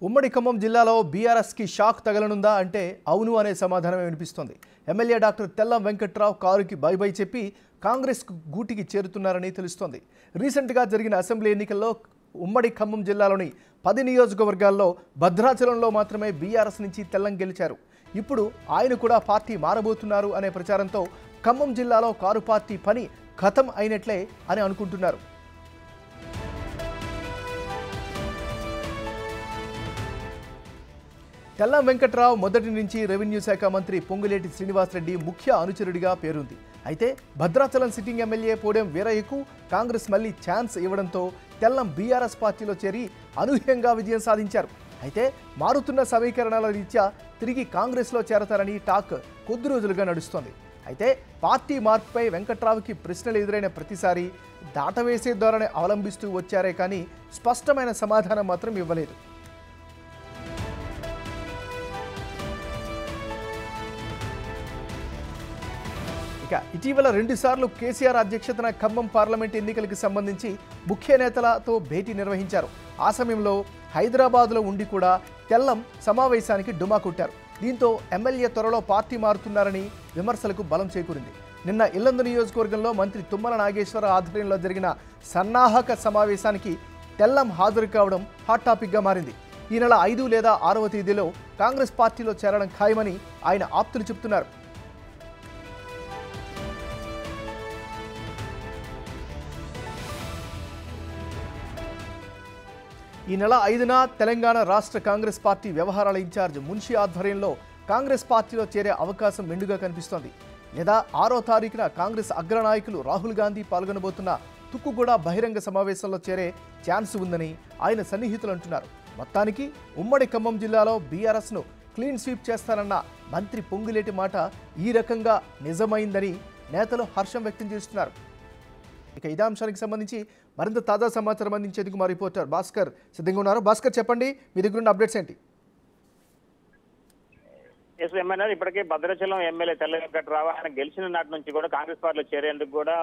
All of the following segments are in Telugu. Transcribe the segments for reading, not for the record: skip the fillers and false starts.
ఉమ్మడి ఖమ్మం జిల్లాలో బీఆర్ఎస్కి షాక్ తగలనుందా అంటే అవును అనే సమాధానమే వినిపిస్తోంది. ఎమ్మెల్యే డాక్టర్ తెల్లం వెంకట్రావు కారుకి బై బై చెప్పి కాంగ్రెస్ గూటికి చేరుతున్నారని తెలుస్తోంది. రీసెంట్గా జరిగిన అసెంబ్లీ ఎన్నికల్లో ఉమ్మడి ఖమ్మం జిల్లాలోని 10 నియోజకవర్గాల్లో భద్రాచలంలో మాత్రమే బీఆర్ఎస్ నుంచి తెల్లం గెలిచారు. ఇప్పుడు ఆయన కూడా పార్టీ మారబోతున్నారు అనే ప్రచారంతో ఖమ్మం జిల్లాలో కారు పార్టీ పని ఖతం అయినట్లే అని అనుకుంటున్నారు. తెల్లం వెంకట్రావు మొదటి నుంచి రెవెన్యూ శాఖ మంత్రి పొంగులేటి శ్రీనివాసరెడ్డి ముఖ్య అనుచరుడిగా పేరుంది. అయితే భద్రాచలం సిట్టింగ్ ఎమ్మెల్యే పోడెం వీరయ్యకు కాంగ్రెస్ మళ్లీ ఛాన్స్ ఇవ్వడంతో తెల్లం బీఆర్ఎస్ పార్టీలో చేరి అనూహ్యంగా విజయం సాధించారు. అయితే మారుతున్న సమీకరణాల రీత్యా తిరిగి కాంగ్రెస్లో చేరతారని టాక్ కొద్ది రోజులుగా నడుస్తోంది. అయితే పార్టీ మార్పుపై వెంకట్రావుకి ప్రశ్నలు ఎదురైన ప్రతిసారి దాటవేసే ధోరణి అవలంబిస్తూ వచ్చారే కానీ స్పష్టమైన సమాధానం మాత్రం ఇవ్వలేదు. ఇటీవల 2 సార్లు కేసీఆర్ అధ్యక్షతన ఖమ్మం పార్లమెంట్ ఎన్నికలకు సంబంధించి ముఖ్య నేతలతో భేటీ నిర్వహించారు. ఆ సమయంలో హైదరాబాద్లో ఉండి కూడా తెల్లం సమావేశానికి డుమా కొట్టారు. దీంతో ఎమ్మెల్యే త్వరలో పార్టీ మారుతున్నారని విమర్శలకు బలం చేకూరింది. నిన్న ఇల్లందు నియోజకవర్గంలో మంత్రి తుమ్మల నాగేశ్వర ఆధ్వర్యంలో జరిగిన సన్నాహక సమావేశానికి తెల్లం హాజరు కావడం హాట్ టాపిక్గా మారింది. ఈ నెల 5 లేదా 6వ తేదీలో కాంగ్రెస్ పార్టీలో చేరడం ఖాయమని ఆయన ఆప్తులు చెబుతున్నారు. ఈ నెల 5న తెలంగాణ రాష్ట్ర కాంగ్రెస్ పార్టీ వ్యవహారాల ఇన్ఛార్జ్ మున్షి ఆధ్వర్యంలో కాంగ్రెస్ పార్టీలో చేరే అవకాశం మెండుగా కనిపిస్తోంది. లేదా 6వ తారీఖున కాంగ్రెస్ అగ్రనాయకులు రాహుల్ గాంధీ పాల్గొనబోతున్న తుక్కుగూడ బహిరంగ సమావేశంలో చేరే ఛాన్స్ ఉందని ఆయన సన్నిహితులు అంటున్నారు. మొత్తానికి ఉమ్మడి ఖమ్మం జిల్లాలో బీఆర్ఎస్ను క్లీన్ స్వీప్ చేస్తారన్న మంత్రి పొంగులేటి మాట ఈ రకంగా నిజమైందని నేతలు హర్షం వ్యక్తం చేస్తున్నారు. ఇక ఇదే అంశానికి సంబంధించి మరింత తాజా సమాచారం అందించేందుకు మా రిపోర్టర్ భాస్కర్ సిద్ధంగా ఉన్నారు. భాస్కర్, చెప్పండి, మీ దగ్గర ఉన్న అప్డేట్స్ ఏంటి? ఇప్పటికే భద్రాచలం ఎమ్మెల్యే తెల్ల వెంకట్రావు ఆయన గెలిచిన నాటి నుంచి కూడా కాంగ్రెస్ పార్టీలో చేరేందుకు కూడా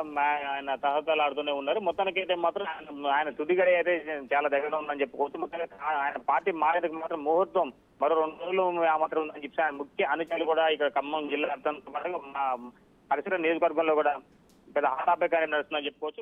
ఆయన తహతలాడుతూనే ఉన్నారు. మొత్తానికి అయితే మాత్రం ఆయన తుదిగడి అయితే చాలా దగ్గర ఉందని చెప్పుకోవచ్చు. మొత్తానికి ఆయన పార్టీ మారేందుకు మాత్రం ముహూర్తం మరో 2 రోజులు మాత్రం ఉందని చెప్పి ఆయన ముఖ్య అనుచరులు కూడా ఇక్కడ ఖమ్మం జిల్లా పరిసర నియోజకవర్గంలో కూడా పెద్ద హాటాపే కార్యం నడుస్తుందని చెప్పుకోవచ్చు.